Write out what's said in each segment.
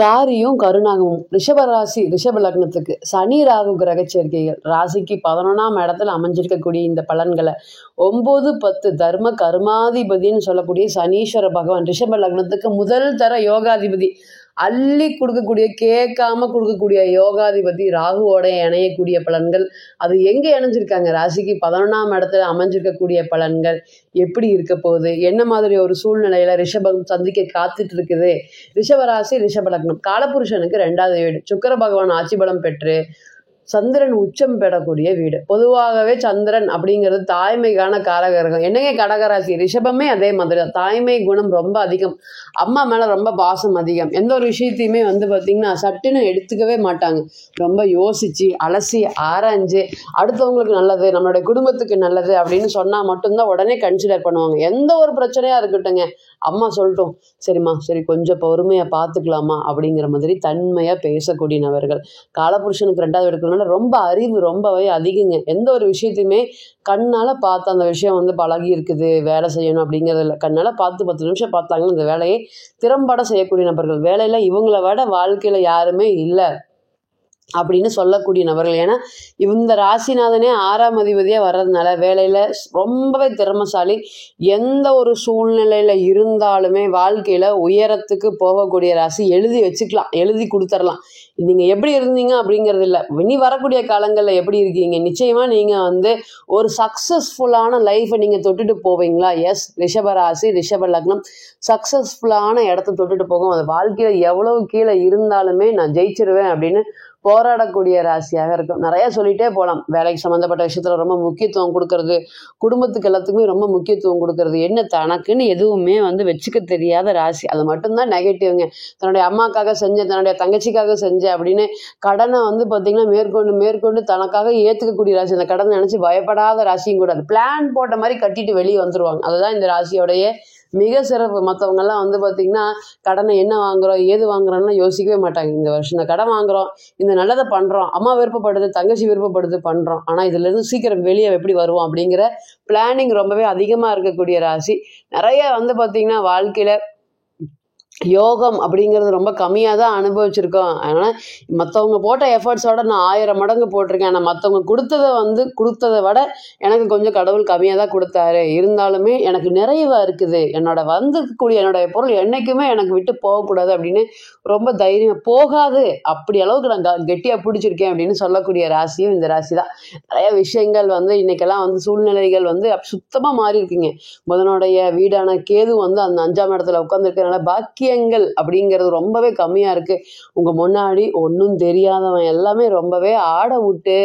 காரியும் கருணாகவும் ரிஷபராசி ரிஷப லக்னத்துக்கு சனி ராகு கிரக சேர்க்கைகள் ராசிக்கு 11ஆம் இடத்துல அமைஞ்சிருக்கக்கூடிய இந்த பலன்களை 9-10 தர்ம கர்மாதிபதினு சொல்லக்கூடிய சனீஸ்வர பகவான் ரிஷப லக்னத்துக்கு முதல் தர யோகாதிபதி அள்ளி கொடுக்கக்கூடிய கேட்காம கொடுக்கக்கூடிய யோகாதிபதி ராகுவோட இணையக்கூடிய பலன்கள். அது எங்கே இணைஞ்சிருக்காங்க? ராசிக்கு 11ஆம் இடத்துல அமைஞ்சிருக்கக்கூடிய பலன்கள் எப்படி இருக்க போகுது, என்ன மாதிரி ஒரு சூழ்நிலையில ரிஷபம் சந்திக்க காத்துட்டு இருக்குது. ரிஷபராசி ரிஷப லக்னம் காலபுருஷனுக்கு 2வது வீடு. சுக்கிர பகவான் ஆட்சி பலம் பெற்று சந்திரன் உச்சம் பெறக்கூடிய வீடு. பொதுவாகவே சந்திரன் அப்படிங்கிறது தாய்மைக்கான காரகரகம். என்னங்க கடகராசி ரிஷபமே அதே மாதிரி தான். தாய்மை குணம் ரொம்ப அதிகம். அம்மா மேலே ரொம்ப பாசம் அதிகம். எந்த ஒரு விஷயத்தையுமே பார்த்தீங்கன்னா சட்டுன்னு எடுத்துக்கவே மாட்டாங்க. ரொம்ப யோசித்து அலசி ஆராய்ஞ்சு அடுத்தவங்களுக்கு நல்லது, நம்மளுடைய குடும்பத்துக்கு நல்லது அப்படின்னு சொன்னால் மட்டும்தான் உடனே கன்சிடர் பண்ணுவாங்க. எந்த ஒரு பிரச்சனையாக இருக்கட்டுங்க, அம்மா சொல்லட்டும், சரிம்மா, சரி கொஞ்சம் பொறுமையாக பார்த்துக்கலாமா அப்படிங்கிற மாதிரி தன்மையாக பேசக்கூடிய நபர்கள். காலபுருஷனுக்கு 2வது எடுக்கணும்னா ரொம்ப அறிவு ரொம்பவே அதிகங்க. எந்த ஒரு விஷயத்தையுமே கண்ணால் பார்த்து அந்த விஷயம் பழகி இருக்குது, வேலை செய்யணும் அப்படிங்கிறது இல்லை. கண்ணால் பார்த்து 10 நிமிஷம் பார்த்தாங்கன்னா அந்த வேலையை திறம்பட செய்யக்கூடிய நபர்கள். வேலையில் இவங்கள விட வாழ்க்கையில் யாருமே இல்லை அப்படின்னு சொல்லக்கூடிய நபர்கள். ஏன்னா இந்த ராசிநாதனே 6ஆம் அதிபதியாக வர்றதுனால வேலையில் ரொம்பவே திறமைசாலி. எந்த ஒரு சூழ்நிலையில் இருந்தாலுமே வாழ்க்கையில் உயரத்துக்கு போகக்கூடிய ராசி. எழுதி வச்சுக்கலாம், எழுதி கொடுத்துடலாம். நீங்கள் எப்படி இருந்தீங்க அப்படிங்கிறது இல்லை, இனி வரக்கூடிய காலங்களில் எப்படி இருக்கீங்க. நிச்சயமாக நீங்கள் ஒரு சக்ஸஸ்ஃபுல்லான லைஃப்பை நீங்கள் தொட்டுட்டு போவீங்களா? எஸ், ரிஷபராசி ரிஷப லக்னம் சக்ஸஸ்ஃபுல்லான இடத்த தொட்டுட்டு போகும். அது வாழ்க்கையில் எவ்வளவு கீழே இருந்தாலுமே நான் ஜெயிச்சிருவேன் அப்படின்னு போராடக்கூடிய ராசியாக இருக்கும். நிறைய சொல்லிட்டே போகலாம். வேலைக்கு சம்மந்தப்பட்ட விஷயத்தில் ரொம்ப முக்கியத்துவம் கொடுக்கறது, குடும்பத்துக்கு எல்லாத்துக்குமே ரொம்ப முக்கியத்துவம் கொடுக்கறது, என்ன தனக்குன்னு எதுவுமே வச்சுக்க தெரியாத ராசி. அது மட்டும்தான் நெகட்டிவ்ங்க. தன்னுடைய அம்மாக்காக செஞ்சேன், தன்னுடைய தங்கச்சிக்காக செஞ்சேன் அப்படின்னு கடனை பார்த்திங்கன்னா மேற்கொண்டு தனக்காக ஏற்றுக்கக்கூடிய ராசி. அந்த கடனை நினச்சி பயப்படாத ராசியும் கூட. அது பிளான் போட்ட மாதிரி கட்டிட்டு வெளியே வந்துடுவாங்க. அதுதான் இந்த ராசியோடைய மிக சிறப்பு. மற்றவங்கெல்லாம் பார்த்திங்கன்னா கடனை என்ன வாங்குகிறோம் ஏது வாங்குறோம்னா யோசிக்கவே மாட்டாங்க. இந்த வருஷம் இந்த கடன் வாங்குகிறோம், இந்த நல்லதை பண்ணுறோம், அம்மா விருப்பப்படுது, தங்கச்சி விருப்பப்படுது, பண்ணுறோம். ஆனால் இதுலேருந்து சீக்கிரம் வெளியே எப்படி வருவோம் அப்படிங்கிற பிளானிங் ரொம்பவே அதிகமாக இருக்கக்கூடிய ராசி. நிறைய பார்த்திங்கன்னா வாழ்க்கையில் யோகம் அப்படிங்கிறது ரொம்ப கம்மியாக தான் அனுபவிச்சிருக்கோம். அதனால் மற்றவங்க போட்ட எஃபர்ட்ஸோட நான் 1000 மடங்கு போட்டிருக்கேன். ஆனால் மற்றவங்க கொடுத்ததை விட எனக்கு கொஞ்சம் கடவுள் கம்மியாக தான் கொடுத்தாரு. இருந்தாலுமே எனக்கு நிறைவாக இருக்குது. என்னுடைய பொருள் என்றைக்குமே எனக்கு விட்டு போகக்கூடாது அப்படின்னு ரொம்ப தைரியம் போகாது அப்படி அளவுக்கு நான் கெட்டியாக பிடிச்சிருக்கேன் அப்படின்னு சொல்லக்கூடிய ராசியும் இந்த ராசி தான். நிறைய விஷயங்கள் இன்றைக்கெல்லாம் சூழ்நிலைகள் சுத்தமாக மாறி இருக்குங்க. புதனுடைய வீடான கேது அந்த 5ஆம் இடத்துல உட்காந்துருக்கனால பாக்கியங்கள் அப்படிங்கிறது ரொம்பவே கம்மியாக இருக்குது. உங்கள் முன்னாடி ஒன்றும் தெரியாதவன் எல்லாமே ரொம்பவே ஆட விட்டு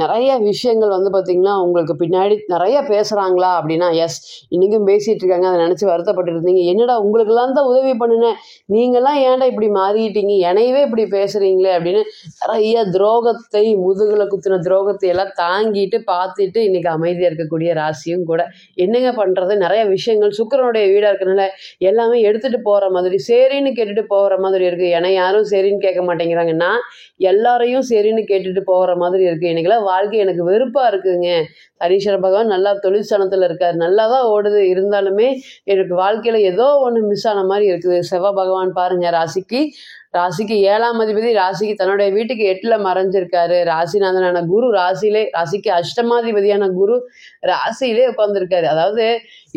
நிறைய விஷயங்கள் பார்த்திங்கன்னா உங்களுக்கு பின்னாடி நிறைய பேசுகிறாங்களா அப்படின்னா எஸ், இன்றைக்கும் பேசிகிட்டு இருக்காங்க. அதை நினச்சி வருத்தப்பட்டு இருந்தீங்க. என்னடா உங்களுக்கெல்லாம் தான் உதவி பண்ணினேன், நீங்களாம் ஏன்டா இப்படி மாறிட்டீங்க, என்னையவே இப்படி பேசுகிறீங்களே அப்படின்னு நிறைய துரோகத்தை, முதுகில் குத்தின துரோகத்தை எல்லாம் தாங்கிட்டு பார்த்துட்டு இன்றைக்கி அமைதியாக இருக்கக்கூடிய ராசியும் கூட. என்னங்க பண்ணுறது, நிறைய விஷயங்கள் சுக்கிரனுடைய வீடாக இருக்கிறனால எல்லாமே எடுத்துகிட்டு போகிற மாதிரி, சரின்னு கேட்டுட்டு போகிற மாதிரி இருக்குது. ஏன்னா யாரும் சரின்னு கேட்க மாட்டேங்கிறாங்க, நான் எல்லாரையும் சரின்னு கேட்டுட்டு போகிற மாதிரி இருக்குது. இன்றைக்கெல்லாம் வாழ்க்கை எனக்கு வெறுப்பாக இருக்குதுங்க. சனீஸ்வர பகவான் நல்லா தொழிற்சனத்தில் இருக்கார், நல்லா தான் ஓடுது. இருந்தாலுமே எனக்கு வாழ்க்கையில் ஏதோ ஒன்று மிஸ் ஆன மாதிரி இருக்குது. செவ்வாய் பகவான் பாருங்கள் ராசிக்கு 7ஆம் அதிபதி ராசிக்கு தன்னுடைய வீட்டுக்கு 8ல் மறைஞ்சிருக்காரு. ராசிநாதனான குரு ராசிக்கு அஷ்டமாதிபதியான குரு ராசியிலே உட்காந்துருக்காரு. அதாவது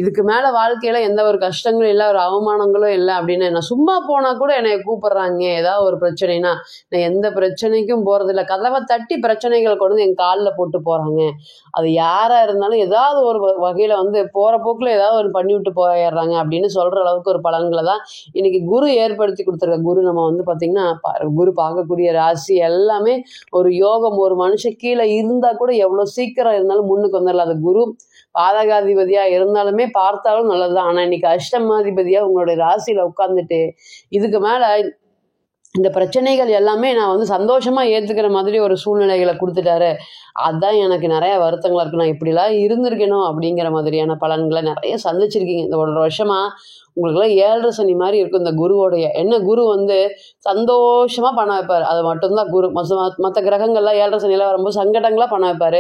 இதுக்கு மேலே வாழ்க்கையில் எந்த ஒரு கஷ்டங்களும் இல்லை, ஒரு அவமானங்களும் இல்லை அப்படின்னு நான் சும்மா போனால் கூட என்னை கூப்பிட்றாங்க. ஏதாவது ஒரு பிரச்சனைனா நான் எந்த பிரச்சனைக்கும் போகிறதில்ல. கதவை தட்டி பிரச்சனைகள் கொண்டு என் காலில் போட்டு போகிறாங்க. அது யாராக இருந்தாலும் ஏதாவது ஒரு வகையில் போகிற போக்கில் ஏதாவது ஒரு பண்ணிவிட்டு போயிடுறாங்க அப்படின்னு சொல்கிற அளவுக்கு ஒரு பலன்களை தான் இன்றைக்கி குரு ஏற்படுத்தி கொடுத்துருக்க. குரு நம்ம பார்த்திங்கன்னா குரு பார்க்கக்கூடிய ராசி எல்லாமே ஒரு யோகம். ஒரு மனுஷன் கீழே இருந்தால் கூட எவ்வளோ சீக்கிரம் இருந்தாலும் முன்னுக்கு வந்துடலாம். அது குரு பாதகாதிபதியாக இருந்தாலுமே பார்த்தாலும் நல்லதுதான். ஆனால் இன்னைக்கு அஷ்டமாதிபதியாக உங்களுடைய ராசியில் உட்காந்துட்டு இதுக்கு மேலே இந்த பிரச்சனைகள் எல்லாமே நான் சந்தோஷமாக ஏற்றுக்கிற மாதிரி ஒரு சூழ்நிலைகளை கொடுத்துட்டாரு. அதுதான் எனக்கு நிறைய வருத்தங்களாக இருக்குது. நான் இப்படிலாம் இருந்திருக்கணும் அப்படிங்கிற மாதிரியான பலன்களை நிறைய சந்திச்சிருக்கீங்க. இந்த 1 வருஷமாக உங்களுக்குலாம் 7.5 சனி மாதிரி இருக்கும் இந்த குருவோடைய. என்ன குரு வந்து சந்தோஷமாக பண்ண வைப்பார், அது மட்டும்தான் குரு. மற்ற கிரகங்கள்லாம் 7.5 சனியெல்லாம் வரும்போது சங்கடங்களாக பண்ண வைப்பார்.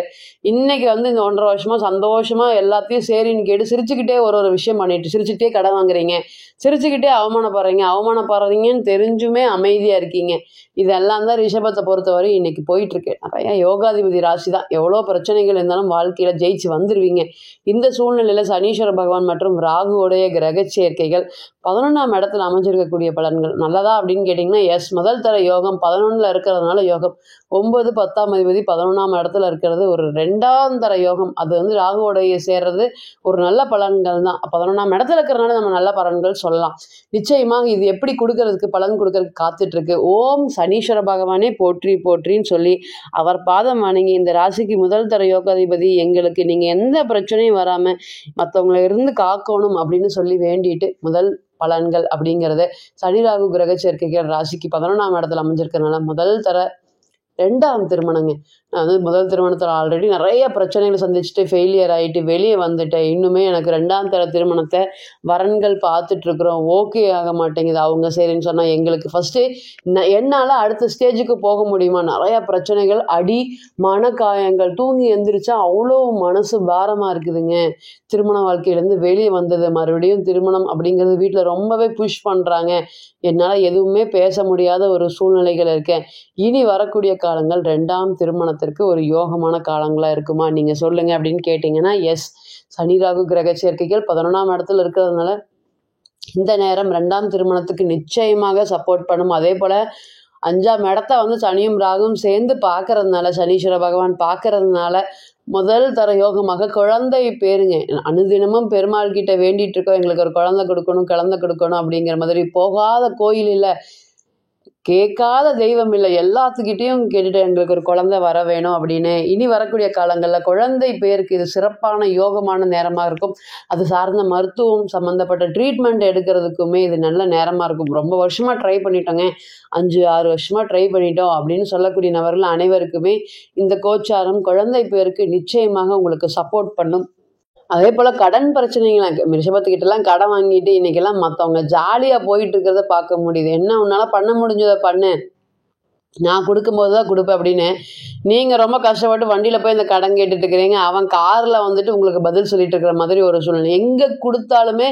இன்னைக்கு வந்து இந்த 1.5 வருஷமாக சந்தோஷமாக எல்லாத்தையும் சரின்னு கேட்டு சிரிச்சுக்கிட்டே ஒரு விஷயம் பண்ணிட்டு, சிரிச்சுக்கிட்டே கடன் வாங்குறீங்க, சிரிச்சுக்கிட்டே அவமானப்படுறீங்கன்னு தெரிஞ்சுமே அமைதியாக இருக்கீங்க. இதெல்லாம் தான் ரிஷபத்தை பொறுத்தவரை இன்னைக்கு போயிட்டுருக்கு. நிறையா யோகாதிபதி ராசி தான். எவ்வளோ பிரச்சனைகள் இருந்தாலும் வாழ்க்கையில் ஜெயிச்சு வந்துடுவீங்க. இந்த சூழ்நிலையில் சனீஸ்வர பகவான் மற்றும் ராகுவோடைய கிரக சேர்க்கைகள் 11ஆம் இடத்துல அமைஞ்சிருக்கக்கூடிய பலன்கள் நல்லதா அப்படின்னு கேட்டிங்கன்னா எஸ். முதல் தர யோகம் 11ல் இருக்கிறதுனால யோகம். 9, 10ஆம் அதிபதி 11ஆம் இடத்துல இருக்கிறது ஒரு 2ஆம் தர யோகம். அது வந்து ராகுவோடைய சேர்றது ஒரு நல்ல பலன்கள் தான். 11ஆம் இடத்துல இருக்கிறதுனால நம்ம நல்ல பலன்கள் சொல்லலாம். நிச்சயமாக இது எப்படி கொடுக்கறதுக்கு, பலன் கொடுக்கறதுக்கு காத்துட்ருக்கு. ஓம் சனீஸ்வர பகவானே போற்றி போற்றின்னு சொல்லி அவர் பாதம் வணங்கி, இந்த ராசிக்கு முதல் தர யோகாதிபதி எங்களுக்கு நீங்கள் எந்த பிரச்சனையும் வராமல் மற்றவங்களை இருந்து காக்கணும் அப்படின்னு சொல்லி வேண்டிட்டு முதல் பலன்கள் அப்படிங்கிறத சனி ராகு கிரக சேர்க்கைகள் ராசிக்கு 11ஆம் இடத்துல அமைஞ்சிருக்கிறதுனால முதல் தர 2ஆம் திருமணங்க. நான் வந்து முதல் திருமணத்தில் ஆல்ரெடி நிறைய பிரச்சனைகளை சந்திச்சுட்டு ஃபெயிலியர் ஆகிட்டு வெளியே வந்துட்டேன். இன்னுமே எனக்கு 2ஆம் தர திருமணத்தை வரன்கள் பார்த்துட்ருக்குறோம், ஓகே ஆக மாட்டேங்குது. அவங்க சரின்னு சொன்னால் எங்களுக்கு ஃபஸ்ட்டு என்னால் அடுத்த ஸ்டேஜுக்கு போக முடியுமா? நிறையா பிரச்சனைகள், அடி, மனக்காயங்கள், தூங்கி எந்திரிச்சா அவ்வளோ மனசு பாரமாக இருக்குதுங்க. திருமண வாழ்க்கையிலேருந்து வெளியே வந்தது, மறுபடியும் திருமணம் அப்படிங்கிறது வீட்டில் ரொம்பவே புஷ் பண்ணுறாங்க. என்னால் எதுவுமே பேச முடியாத ஒரு சூழ்நிலைகள் இருக்கேன். இனி வரக்கூடிய காலங்கள் 2ஆம் திருமணத்திற்கு ஒரு யோகமான காலங்களாக இருக்குமா நீங்கள் சொல்லுங்கள் அப்படின்னு கேட்டிங்கன்னா எஸ். சனி ராகு கிரக சேர்க்கைகள் 11ஆம் இடத்துல இருக்கிறதுனால இந்த நேரம் 2ஆம் திருமணத்துக்கு நிச்சயமாக சப்போர்ட் பண்ணும். அதே போல் 5ஆம் இடத்த வந்து சனியும் ராகும் சேர்ந்து பார்க்கறதுனால, சனீஸ்வர பகவான் பார்க்கறதுனால முதல் தர யோகமாக குழந்தை பேருங்க. அனுதினமும் பெருமாள் கிட்ட வேண்டிட்டு இருக்கோம், எங்களுக்கு ஒரு குழந்தை கொடுக்கணும் அப்படிங்கிற மாதிரி. போகாத கோயில் இல்லை, கேட்காத தெய்வம் இல்லை, எல்லாத்துக்கிட்டையும் கேட்டுட்டு எங்களுக்கு ஒரு குழந்தை வர வேணும் அப்படின்னு. இனி வரக்கூடிய காலங்களில் குழந்தை பேருக்கு இது சிறப்பான யோகமான நேரமாக இருக்கும். அது சார்ந்த மருத்துவம் சம்மந்தப்பட்ட ட்ரீட்மெண்ட் எடுக்கிறதுக்குமே இது நல்ல நேரமாக இருக்கும். ரொம்ப வருஷமாக ட்ரை பண்ணிட்டோங்க, 5-6 வருஷமாக ட்ரை பண்ணிட்டோம் அப்படின்னு சொல்லக்கூடிய நபர்கள் அனைவருக்குமே இந்த கோச்சாரம் குழந்தை பேருக்கு நிச்சயமாக உங்களுக்கு சப்போர்ட் பண்ணும். அதே போல் கடன் பிரச்சனைகளை ரிஷபத்துக்கிட்டலாம் கடன் வாங்கிட்டு இன்றைக்கெல்லாம் மற்றவங்க ஜாலியாக போயிட்டு இருக்கிறத பார்க்க முடியுது. என்ன உன்னால் பண்ண முடிஞ்சதை பண்ணு, நான் கொடுக்கும்போது தான் கொடுப்பேன் அப்படின்னு நீங்கள் ரொம்ப கஷ்டப்பட்டு வண்டியில் போய் இந்த கடன் கேட்டுட்டு இருக்கிறீங்க. அவன் காரில் வந்துட்டு உங்களுக்கு பதில் சொல்லிட்டு இருக்கிற மாதிரி ஒரு சூழ்நிலை. எங்கே கொடுத்தாலுமே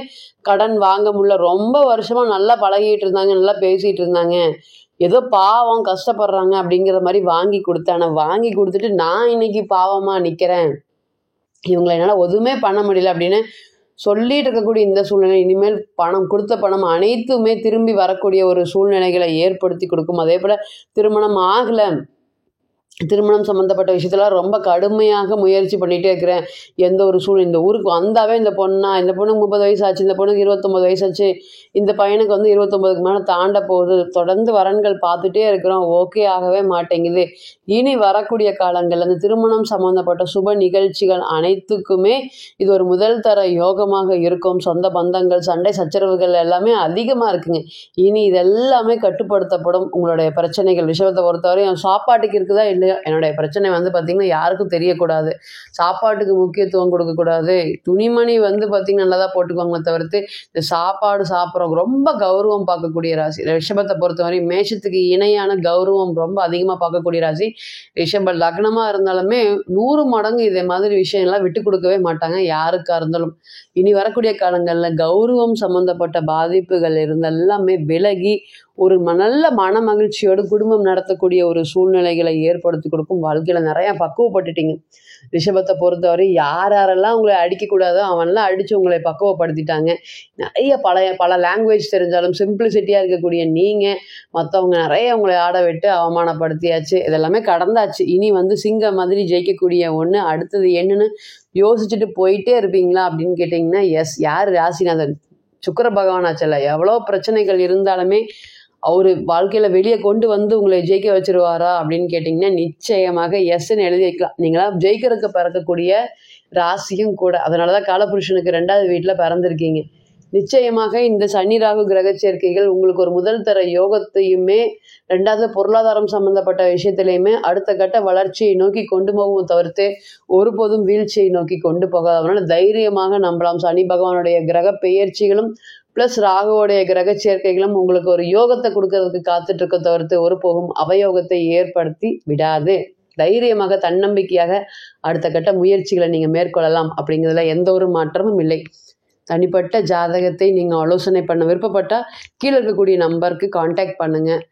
கடன் வாங்க முடியல. ரொம்ப வருஷமாக நல்லா பழகிட்டு இருந்தாங்க, நல்லா பேசிகிட்டு இருந்தாங்க, ஏதோ பாவம் கஷ்டப்படுறாங்க அப்படிங்கிற மாதிரி வாங்கி கொடுத்தேன். ஆனால் வாங்கி கொடுத்துட்டு நான் இன்னைக்கு பாவமாக நிற்கிறேன், இவங்களை என்னால் எதுவுமே பண்ண முடியல அப்படின்னு சொல்லிட்டு இருக்கக்கூடிய இந்த சூழ்நிலை இனிமேல் கொடுத்த பணம் அனைத்துமே திரும்பி வரக்கூடிய ஒரு சூழ்நிலைகளை ஏற்படுத்தி கொடுக்கும். அதே போல் திருமணம் ஆகலை, திருமணம் சம்மந்தப்பட்ட விஷயத்தெல்லாம் ரொம்ப கடுமையாக முயற்சி பண்ணிகிட்டே இருக்கிறேன். எந்த ஒரு சூழ்நிலை, இந்த ஊருக்கு வந்தாவே இந்த பொண்ணுக்கு 30 வயசு ஆச்சு, இந்த பொண்ணுக்கு 29 வயசு ஆச்சு, இந்த பையனுக்கு வந்து 29க்கு மேலே தாண்ட போகுது, தொடர்ந்து வரன்கள் பார்த்துட்டே இருக்கிறோம், ஓகே ஆகவே மாட்டேங்குது. இனி வரக்கூடிய காலங்கள் அந்த திருமணம் சம்மந்தப்பட்ட சுப நிகழ்ச்சிகள் அனைத்துக்குமே இது ஒரு முதல் தர யோகமாக இருக்கும். சொந்த பந்தங்கள், சண்டை சச்சரவுகள் எல்லாமே அதிகமாக இருக்குங்க. இனி இதெல்லாமே கட்டுப்படுத்தப்படும். உங்களுடைய பிரச்சனைகள் ரிஷபத்தை பொறுத்தவரை சாப்பாட்டுக்கு இருக்குதா இல்லை, என்னுடைய பிரச்சனை வந்து பார்த்திங்கன்னா யாருக்கும் தெரியக்கூடாது, சாப்பாட்டுக்கு முக்கியத்துவம் கொடுக்கக்கூடாது, துணிமணி வந்து பார்த்திங்கன்னா நல்லா தான் போட்டுக்குவாங்களே தவிர்த்து இந்த சாப்பாடு சாப்பிட்றவங்க ரொம்ப கௌரவம் பார்க்கக்கூடிய ராசி ரிஷபத்தை பொறுத்தவரை. மேஷத்துக்கு இணையான கௌரவம் ரொம்ப அதிகமாக பார்க்கக்கூடிய ராசி ரிஷப லக்னமாக இருந்தாலுமே 100 மடங்கு இதே மாதிரி விஷயம்லாம் விட்டு கொடுக்கவே மாட்டாங்க யாருக்காக இருந்தாலும். இனி வரக்கூடிய காலங்களில் கௌரவம் சம்மந்தப்பட்ட பாதிப்புகள் இருந்தெல்லாமே விலகி ஒரு நல்ல மன மகிழ்ச்சியோடு குடும்பம் நடத்தக்கூடிய ஒரு சூழ்நிலைகளை ஏற்படுத்தி கொடுக்கும். வாழ்க்கையில் நிறையா பக்குவப்பட்டுட்டீங்க. ரிஷபத்தை பொறுத்தவரை யாரெல்லாம் உங்களை அடிக்கக்கூடாதோ அவன்லாம் அடித்து உங்களை பக்குவப்படுத்திட்டாங்க. நிறைய பல லாங்குவேஜ் தெரிஞ்சாலும் சிம்பிளிசிட்டியாக இருக்கக்கூடிய நீங்கள் மற்றவங்க நிறைய உங்களை ஆட விட்டு அவமானப்படுத்தியாச்சு. இதெல்லாமே கடந்தாச்சு. இனி வந்து சிங்கம் மாதிரி ஜெயிக்கக்கூடிய ஒன்று அடுத்தது என்னன்னு யோசிச்சுட்டு போயிட்டே இருப்பீங்களா அப்படின்னு கேட்டிங்கன்னா எஸ். யார் ராசிநாதன்? சுக்கிர பகவான் ஆச்சல்ல. எவ்வளோ பிரச்சனைகள் இருந்தாலுமே அவர் வாழ்க்கையில் வெளியே கொண்டு வந்து உங்களை ஜெயிக்க வச்சிருவாரா அப்படின்னு கேட்டிங்கன்னா நிச்சயமாக எஸ்ன்னு எழுதி வைக்கலாம். நீங்களாம் ஜெயிக்கிறதுக்கு பிறக்கக்கூடிய ராசியும் கூட. அதனால தான் காலபுருஷனுக்கு 2வது வீட்டில் பிறந்திருக்கீங்க. நிச்சயமாக இந்த சனி ராகு கிரக சேர்க்கைகள் உங்களுக்கு ஒரு முதல் தர யோகத்தையுமே 2வது பொருளாதாரம் சம்பந்தப்பட்ட விஷயத்திலையுமே அடுத்த கட்ட வளர்ச்சியை நோக்கி கொண்டு போகும் தவிர்த்து ஒருபோதும் வீழ்ச்சியை நோக்கி கொண்டு போகாது. அதனால தைரியமாக நம்பலாம். சனி பகவானுடைய கிரக பெயர்ச்சிகளும் ப்ளஸ் ராகுவோடைய கிரக சேர்க்கைகளும் உங்களுக்கு ஒரு யோகத்தை கொடுக்கறதுக்கு காத்துட்டு இருக்க தவிர்த்து ஒரு போகும் அவயோகத்தை ஏற்படுத்தி விடாது. தைரியமாக தன்னம்பிக்கையாக அடுத்த கட்ட முயற்சிகளை நீங்கள் மேற்கொள்ளலாம் அப்படிங்கிறதுல எந்த ஒரு மாற்றமும் இல்லை. தனிப்பட்ட ஜாதகத்தை நீங்கள் ஆலோசனை பண்ண விருப்பப்பட்டால் கீழே இருக்கக்கூடிய நம்பருக்கு காண்டாக்ட் பண்ணுங்கள்.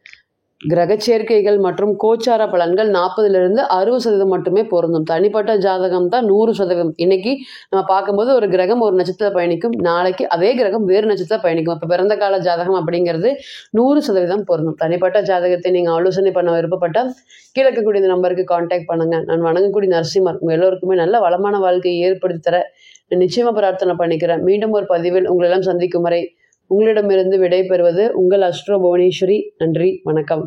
கிரக சேர்க்கைகள் மற்றும் கோச்சார பலன்கள் 40லிருந்து 60% மட்டுமே பொருந்தும். தனிப்பட்ட ஜாதகம் தான் 100%. இன்னைக்கு நம்ம பார்க்கும்போது ஒரு கிரகம் ஒரு நட்சத்திரத்தில் பயணிக்கும், நாளைக்கு அதே கிரகம் வேறு நட்சத்திரத்தில் பயணிக்கும். இப்போ பிறந்த கால ஜாதகம் அப்படிங்கிறது 100% பொருந்தும். தனிப்பட்ட ஜாதகத்தை நீங்கள் ஆலோசனை பண்ண விருப்பப்பட்டால் கீழே இருக்கக்கூடிய இந்த நம்பருக்கு காண்டாக்ட் பண்ணுங்கள். நான் வணங்கக்கூடிய நரசிம்மர் உங்கள் எல்லோருக்குமே நல்ல வளமான வாழ்க்கையை ஏற்படுத்தி தர நிச்சயமாக பிரார்த்தனை பண்ணிக்கிறேன். மீண்டும் ஒரு பதிவில் உங்களெல்லாம் சந்திக்கும் வரை உங்களிடமிருந்து விடை பெறுவது உங்கள் அஸ்ட்ரோ புவனேஸ்வரி. நன்றி, வணக்கம்.